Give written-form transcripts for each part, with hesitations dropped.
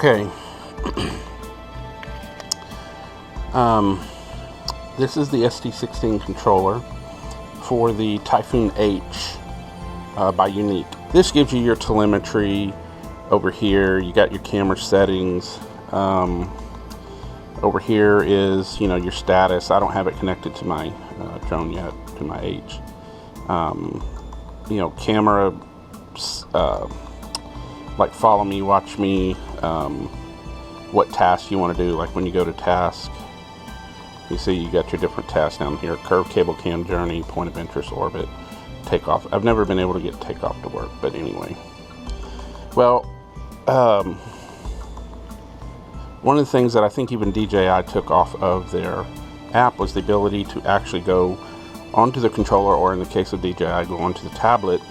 Okay. This is the ST16 controller for the Typhoon H by Yuneec. This gives you your telemetry over here. You got your camera settings. Over here is, your status. I don't have it connected to my drone yet, to my H. Camera, like follow me, watch me, what tasks you want to do. Like when you go to task, you see you got your different tasks down here: curve, cable cam, journey, point of interest, orbit, takeoff. I've never been able to get takeoff to work, but anyway. Well, one of the things that I think even DJI took off of their app was the ability to actually go onto the controller, or in the case of DJI, go onto the tablet,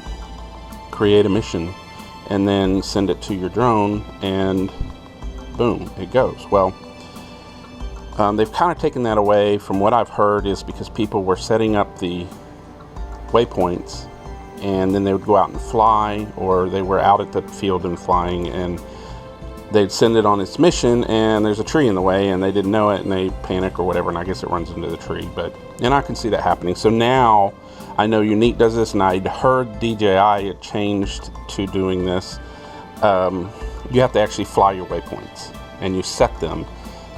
create a mission, and then send it to your drone, and boom, it goes. Well, they've kind of taken that away. From what I've heard is because people were setting up the waypoints, and then they would go out and fly, or they were out at the field and flying, and they'd send it on its mission, and there's a tree in the way, and they didn't know it, and they panic or whatever, and I guess it runs into the tree. And I can see that happening. So now I know Yuneec does this, and I'd heard DJI had changed to doing this. You have to actually fly your waypoints, and you set them.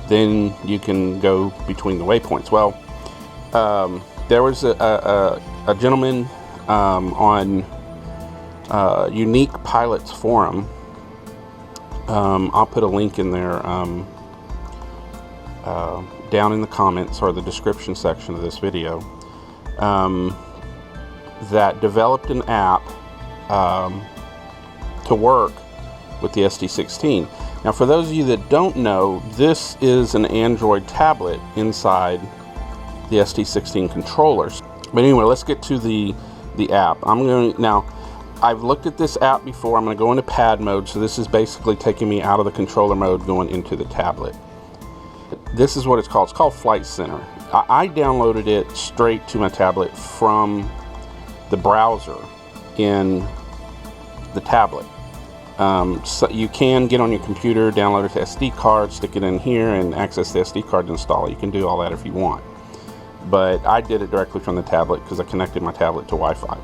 Then you can go between the waypoints. Well, there was a gentleman on Yuneec Pilots Forum. I'll put a link in there down in the comments or the description section of this video, that developed an app to work with the ST16. Now, for those of you that don't know, this is an Android tablet inside the ST16 controllers. But anyway, let's get to the app. I've looked at this app before. I'm going to go into pad mode, so this is basically taking me out of the controller mode, going into the tablet. This is what it's called. It's called Flight Center. I downloaded it straight to my tablet from the browser in the tablet. So you can get on your computer, download it to SD card, stick it in here, and access the SD card to install it. You can do all that if you want. But I did it directly from the tablet because I connected my tablet to Wi-Fi.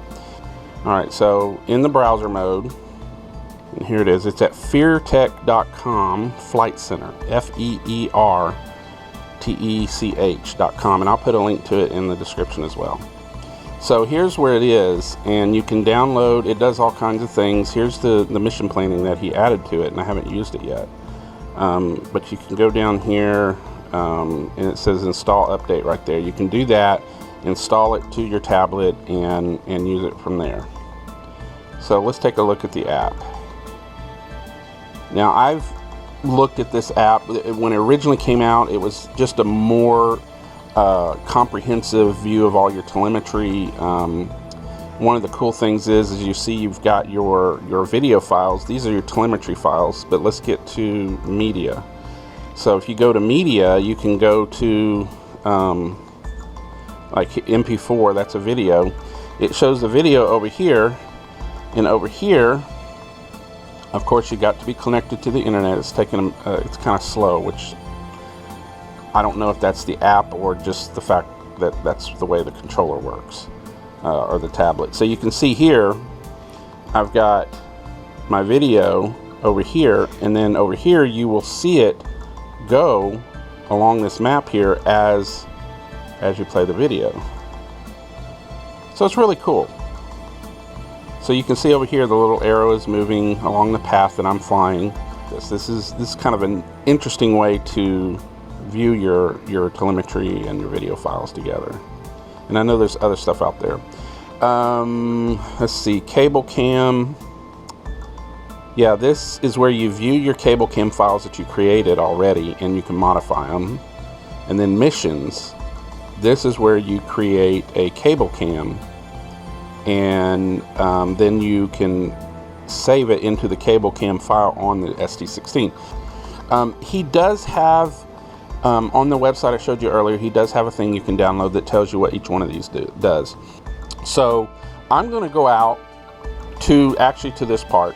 Alright, so in the browser mode, and here it is, it's at feartech.com Flight Center, FEERTECH.com, and I'll put a link to it in the description as well. So here's where it is, and you can download. It does all kinds of things. Here's the mission planning that he added to it, and I haven't used it yet. But you can go down here, and it says install update right there. You can do that, install it to your tablet, and use it from there. So let's take a look at the app. Now, I've looked at this app. When it originally came out, it was just a more comprehensive view of all your telemetry. One of the cool things is you see you've got your video files. These are your telemetry files, but let's get to media. So if you go to media, you can go to like MP4, that's a video. It shows the video over here, and over here, of course, you got to be connected to the internet. It's taking it's kind of slow, which I don't know if that's the app or just the fact that that's the way the controller works, or the tablet. So you can see here, I've got my video over here, and then over here you will see it go along this map here as you play the video. So it's really cool. So you can see over here the little arrow is moving along the path that I'm flying. This is kind of an interesting way to view your telemetry and your video files together. And I know there's other stuff out there. Let's see, cable cam. Yeah, this is where you view your cable cam files that you created already, and you can modify them. And then missions, this is where you create a cable cam, and then you can save it into the cable cam file on the ST16. He does have, on the website I showed you earlier, he does have a thing you can download that tells you what each one of these does. So I'm going to go out to this park.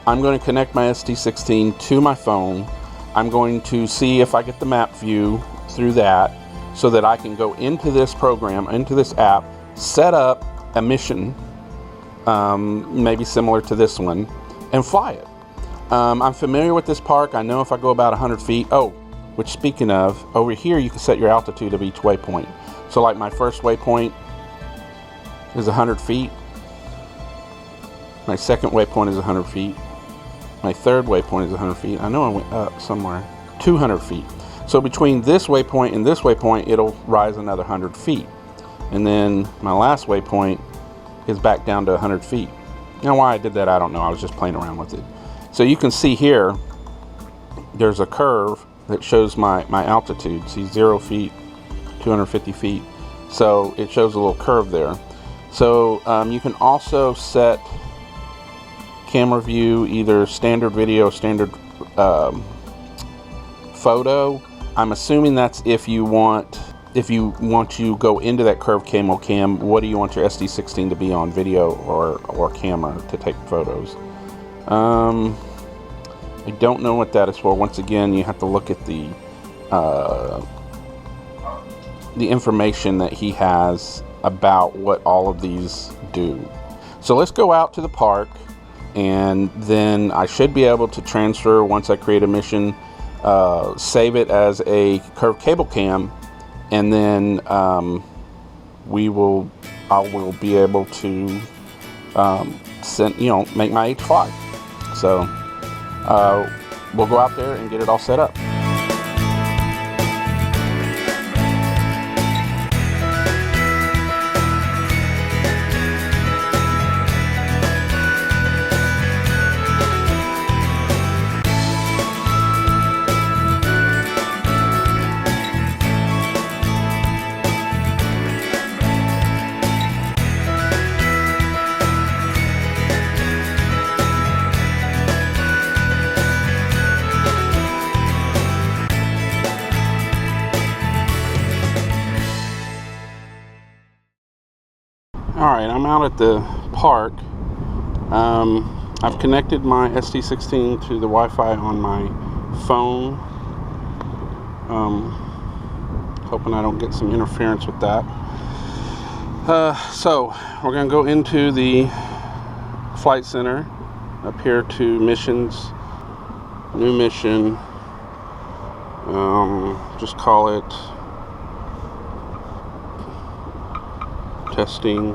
I'm going to connect my ST16 to my phone. I'm going to see if I get the map view through that, so that I can go into this program, into this app, set up a mission, maybe similar to this one, and fly it. I'm familiar with this park. I know if I go about 100 feet, which speaking of, over here you can set your altitude of each waypoint. So like my first waypoint is 100 feet. My second waypoint is 100 feet. My third waypoint is 100 feet. I know I went up somewhere. 200 feet. So between this waypoint and this waypoint, it'll rise another 100 feet. And then my last waypoint is back down to 100 feet. Now why I did that, I don't know. I was just playing around with it. So you can see here, there's a curve that shows my altitude. See, 0 feet, 250 feet. So it shows a little curve there. So you can also set camera view, either standard video, standard photo. I'm assuming that's if you want to go into that curved cam. What do you want your SD16 to be on, video or camera, to take photos? I don't know what that is for. Once again, you have to look at the information that he has about what all of these do. So let's go out to the park, and then I should be able to transfer, once I create a mission, save it as a curved cable cam, and then I will be able to make my H fly. So we'll go out there and get it all set up. Alright, I'm out at the park. I've connected my SD16 to the Wi-Fi on my phone. Hoping I don't get some interference with that. So, we're going to go into the flight center, up here to missions, new mission. Just call it testing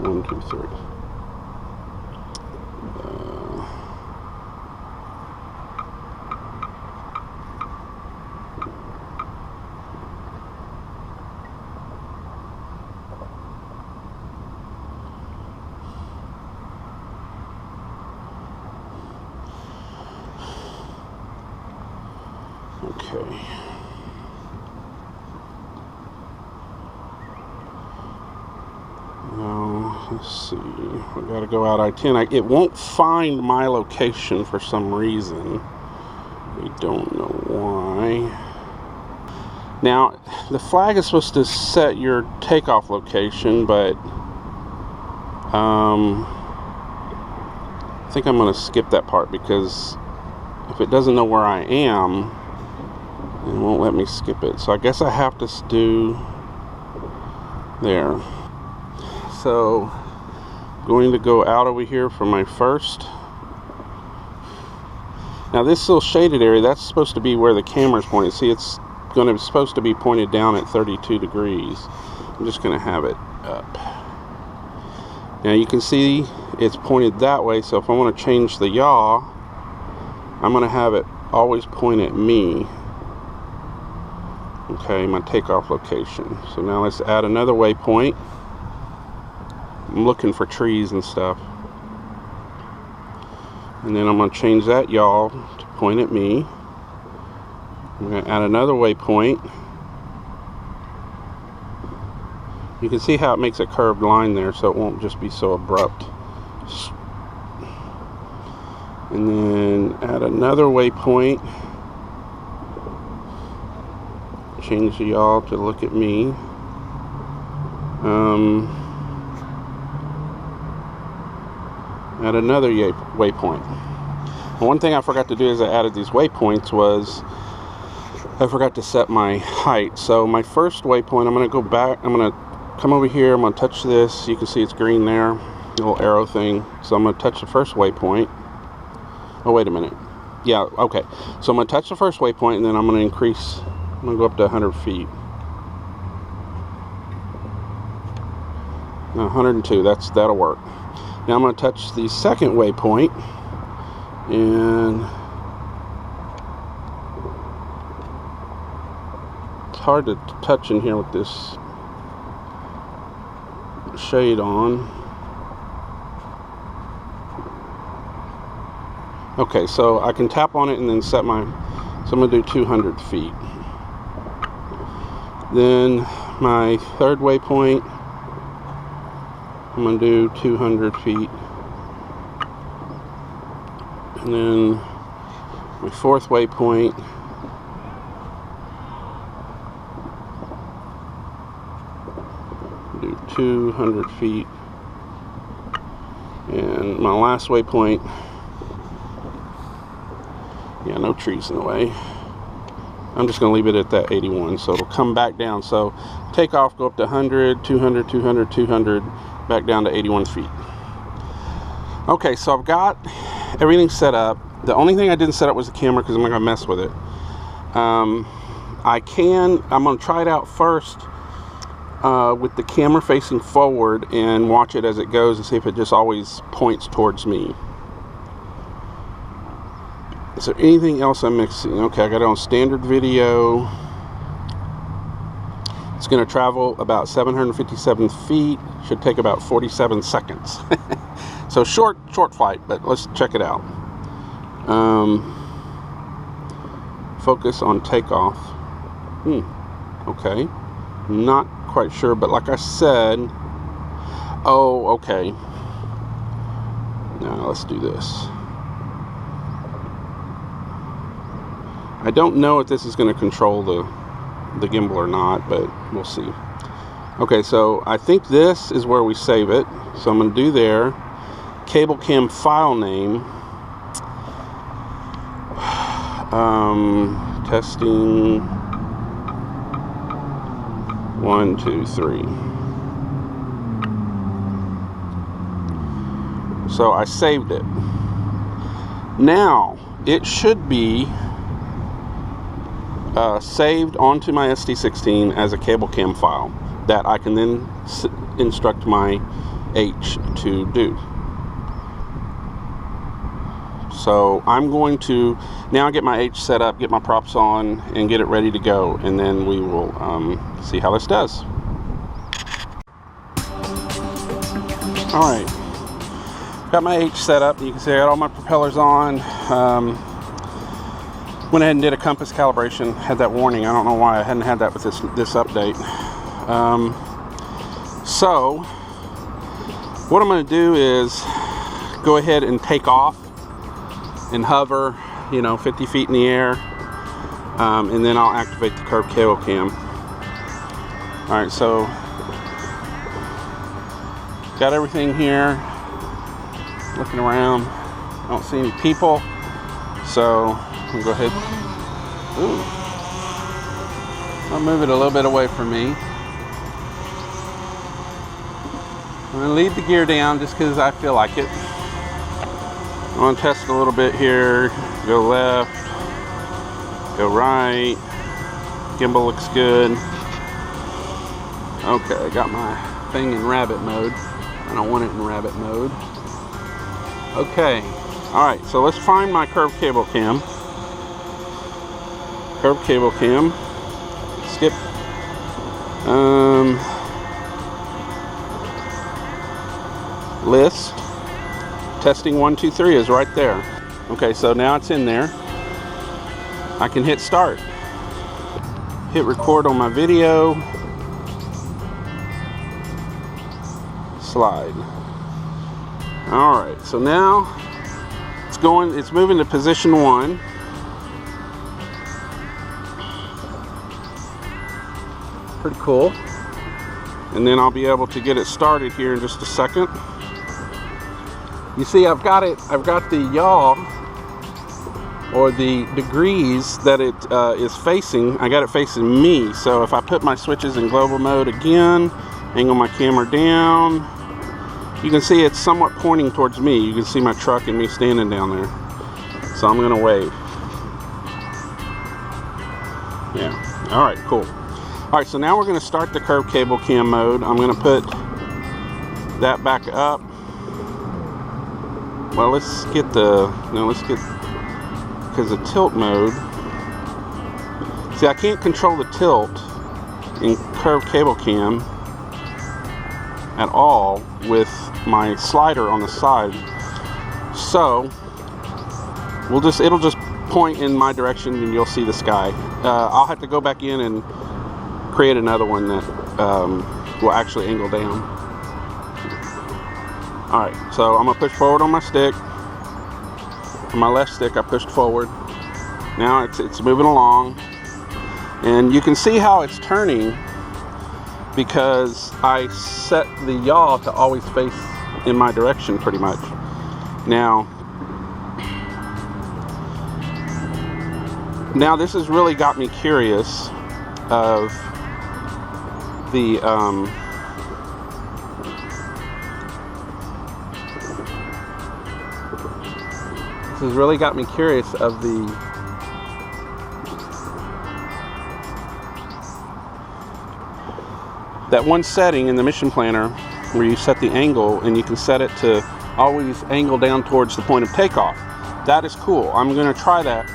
1, 2, 3. Okay. Let's see, we gotta go out I-10. It won't find my location for some reason. We don't know why. Now, the flag is supposed to set your takeoff location, but I think I'm gonna skip that part, because if it doesn't know where I am, it won't let me skip it. So I guess I have to do there. So going to go out over here for my first. Now this little shaded area, that's supposed to be where the camera's pointed. See, it's supposed to be pointed down at 32 degrees. I'm just going to have it up. Now you can see it's pointed that way, so if I want to change the yaw, I'm going to have it always point at me. Okay, my takeoff location. So now let's add another waypoint. I'm looking for trees and stuff. And then I'm going to change that yaw to point at me. I'm going to add another waypoint. You can see how it makes a curved line there, so it won't just be so abrupt. And then add another waypoint. Change the yaw to look at me. at another waypoint. And one thing I forgot to do as I added these waypoints was I forgot to set my height. So my first waypoint, I'm going to go back, I'm going to come over here, I'm going to touch this. You can see it's green there, little arrow thing. So I'm going to touch the first waypoint. Oh, wait a minute. Yeah, okay. So I'm going to touch the first waypoint, and then I'm going to increase. I'm going to go up to 100 feet. No, 102, that'll work. Now I'm going to touch the second waypoint, and it's hard to touch in here with this shade on. Okay, so I can tap on it and then set my, so I'm going to do 200 feet. Then my third waypoint, I'm going to do 200 feet. And then my fourth waypoint, do 200 feet. And my last waypoint, yeah, no trees in the way. I'm just going to leave it at that 81, so it'll come back down. So take off, go up to 100, 200, 200, 200, back down to 81 feet. Okay, so I've got everything set up. The only thing I didn't set up was the camera because I'm not going to mess with it. I'm going to try it out first with the camera facing forward and watch it as it goes and see if it just always points towards me. Is there anything else I'm mixing? Okay, I got it on standard video. It's going to travel about 757 feet. Should take about 47 seconds. So short flight, but let's check it out. Focus on takeoff. Okay. Not quite sure, but like I said, oh, okay. Now let's do this. I don't know if this is going to control the gimbal or not, but we'll see. Okay, so I think this is where we save it. So I'm going to do there. Cable cam file name. Testing 1, 2, 3. So I saved it. Now it should be saved onto my SD16 as a cable cam file that I can then instruct my H to do. So I'm going to now get my H set up, get my props on, and get it ready to go, and then we will see how this does. Alright, got my H set up. You can see I got all my propellers on. Went ahead and did a compass calibration, had that warning. I don't know why I hadn't had that with this update. So what I'm going to do is go ahead and take off and hover, 50 feet in the air, and then I'll activate the curved cable cam. Alright, so got everything here, looking around, I don't see any people, so I'll go ahead. Ooh. I'll move it a little bit away from me. I'm going to leave the gear down just because I feel like it. I'm going to test a little bit here. Go left, go right. Gimbal looks good. Okay, I got my thing in rabbit mode. I don't want it in rabbit mode. Okay, alright, so let's find my curved cable cam. Curved cable cam. Skip. List. Testing 1, 2, 3 is right there. Okay, so now it's in there. I can hit start. Hit record on my video. Slide. Alright, so now it's moving to position 1. Pretty cool. And then I'll be able to get it started here in just a second. You see, I've got the yaw, or the degrees that it is facing. I got it facing me. So if I put my switches in global mode again, angle my camera down, you can see it's somewhat pointing towards me. You can see my truck and me standing down there. So I'm gonna wave. Yeah, all right, cool. All right, so now we're gonna start the curved cable cam mode. I'm gonna put that back up. Well, let's get because the tilt mode. See, I can't control the tilt in curved cable cam at all with my slider on the side. So it'll just point in my direction and you'll see the sky. I'll have to go back in and create another one that will actually angle down. Alright, so I'm going to push forward on my stick. On my left stick I pushed forward. Now it's moving along. And you can see how it's turning because I set the yaw to always face in my direction pretty much. Now this has really got me curious of the that one setting in the mission planner where you set the angle and you can set it to always angle down towards the point of takeoff. That is cool. I'm going to try that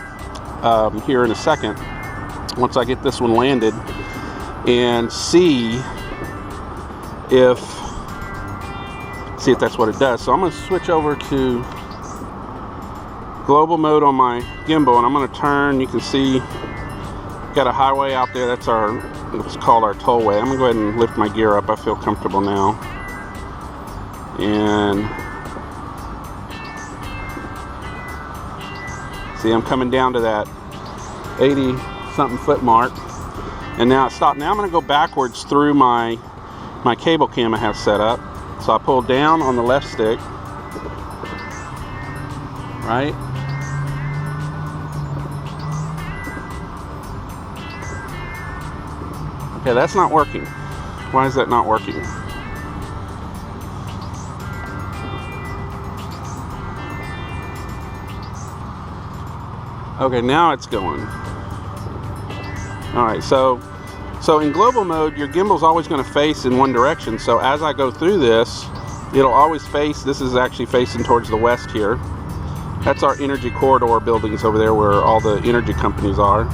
here in a second once I get this one landed and see if that's what it does. So I'm going to switch over to global mode on my gimbal and I'm going to turn. You can see got a highway out there. That's what's called our tollway. I'm going to go ahead and lift my gear up. I feel comfortable now. And see, I'm coming down to that 80 something foot mark. And now it stopped. Now I'm going to go backwards through my cable cam I have set up. So I pull down on the left stick. Right? Okay, that's not working. Why is that not working? Okay, now it's going. Alright, so in global mode, your gimbal's always going to face in one direction. So as I go through this, it'll always face, this is actually facing towards the west here. That's our energy corridor buildings over there where all the energy companies are.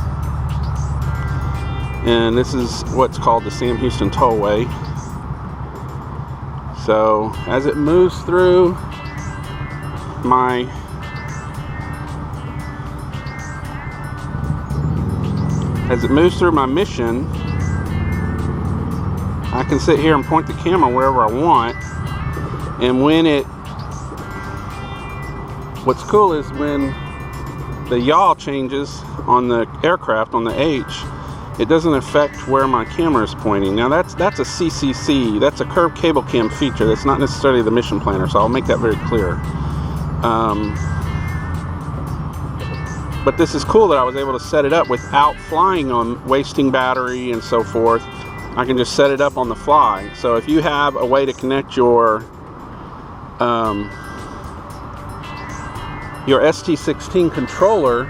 And this is what's called the Sam Houston Tollway. So as it moves through my mission, I can sit here and point the camera wherever I want. And what's cool is when the yaw changes on the aircraft, on the H, it doesn't affect where my camera is pointing. Now that's a CCC, that's a curved cable cam feature. That's not necessarily the mission planner, so I'll make that very clear. But this is cool that I was able to set it up without flying on wasting battery and so forth. I can just set it up on the fly. So if you have a way to connect your ST16 controller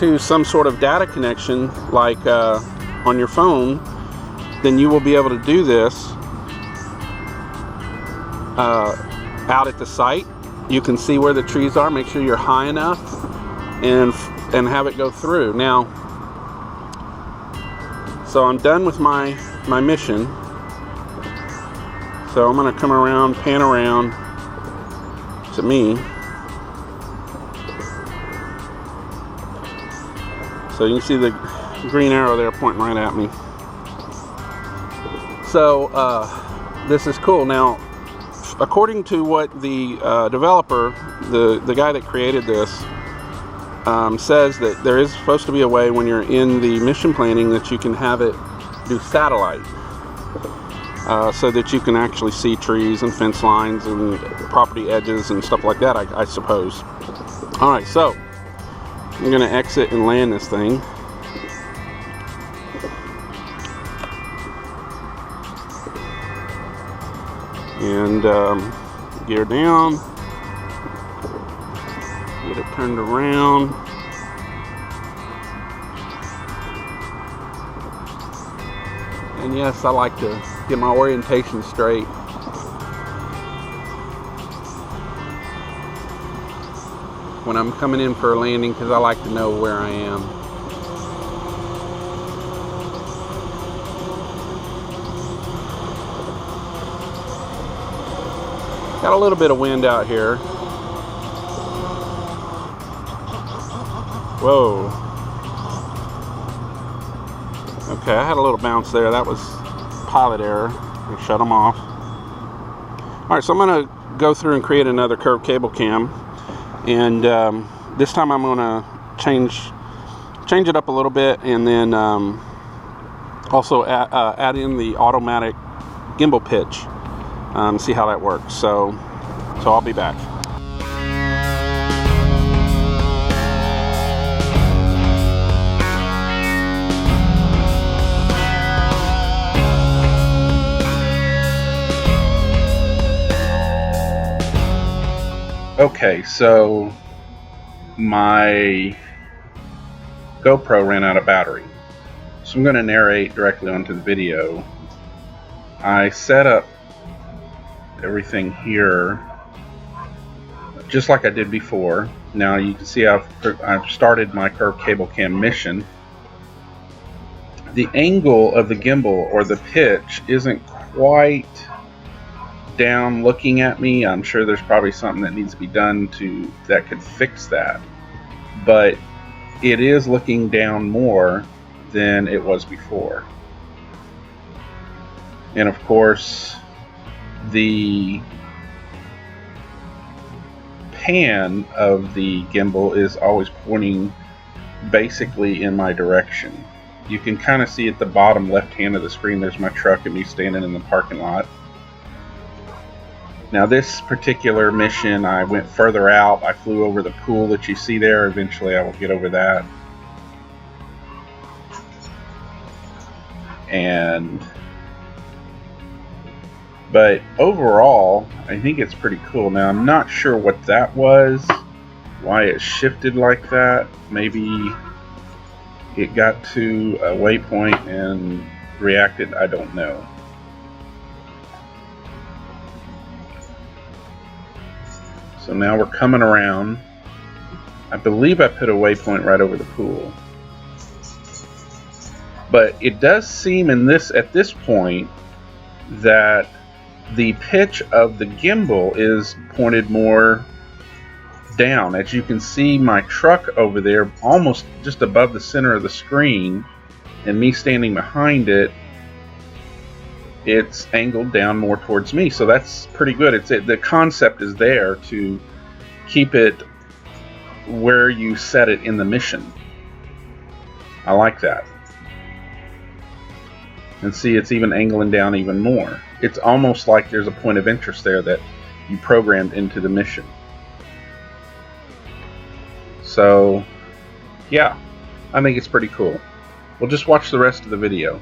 to some sort of data connection, like on your phone, then you will be able to do this out at the site. You can see where the trees are, make sure you're high enough, and have it go through. Now, so I'm done with my mission. So I'm going to come around, pan around to me. So you can see the green arrow there pointing right at me. So this is cool. Now, according to what the developer, the guy that created this, says that there is supposed to be a way when you're in the mission planning that you can have it do satellite. so that you can actually see trees and fence lines and property edges and stuff like that, I suppose. Alright, so I'm going to exit and land this thing. And gear down, get it turned around. And yes, I like to get my orientation straight. When I'm coming in for a landing, because I like to know where I am. Got a little bit of wind out here. Whoa. Okay, I had a little bounce there. That was pilot error. I shut them off. Alright, so I'm going to go through and create another curved cable cam. And this time I'm going to change it up a little bit, and then also add in the automatic gimbal pitch. See how that works. So I'll be back. Okay, so my GoPro ran out of battery, so I'm going to narrate directly onto the video. I set up everything here just like I did before. Now you can see I've started my curved cable cam mission. The angle of the gimbal, or the pitch, isn't quite down looking at me. I'm sure there's probably something that needs to be done that could fix that, but it is looking down more than it was before. And of course, the pan of the gimbal is always pointing basically in my direction. You can kind of see at the bottom left hand of the screen, there's my truck and me standing in the parking lot. Now this particular mission, I went further out. I flew over the pool that you see there. Eventually I will get over that. But overall, I think it's pretty cool. Now I'm not sure what that was, why it shifted like that. Maybe it got to a waypoint and reacted, I don't know. So now we're coming around. I believe I put a waypoint right over the pool. But it does seem at this point that the pitch of the gimbal is pointed more down. As you can see, my truck over there, almost just above the center of the screen, and me standing behind it, it's angled down more towards me, so that's pretty good. The concept is there to keep it where you set it in the mission. I like that. And see, it's even angling down even more. It's almost like there's a point of interest there that you programmed into the mission. So yeah, I think it's pretty cool. We'll just watch the rest of the video.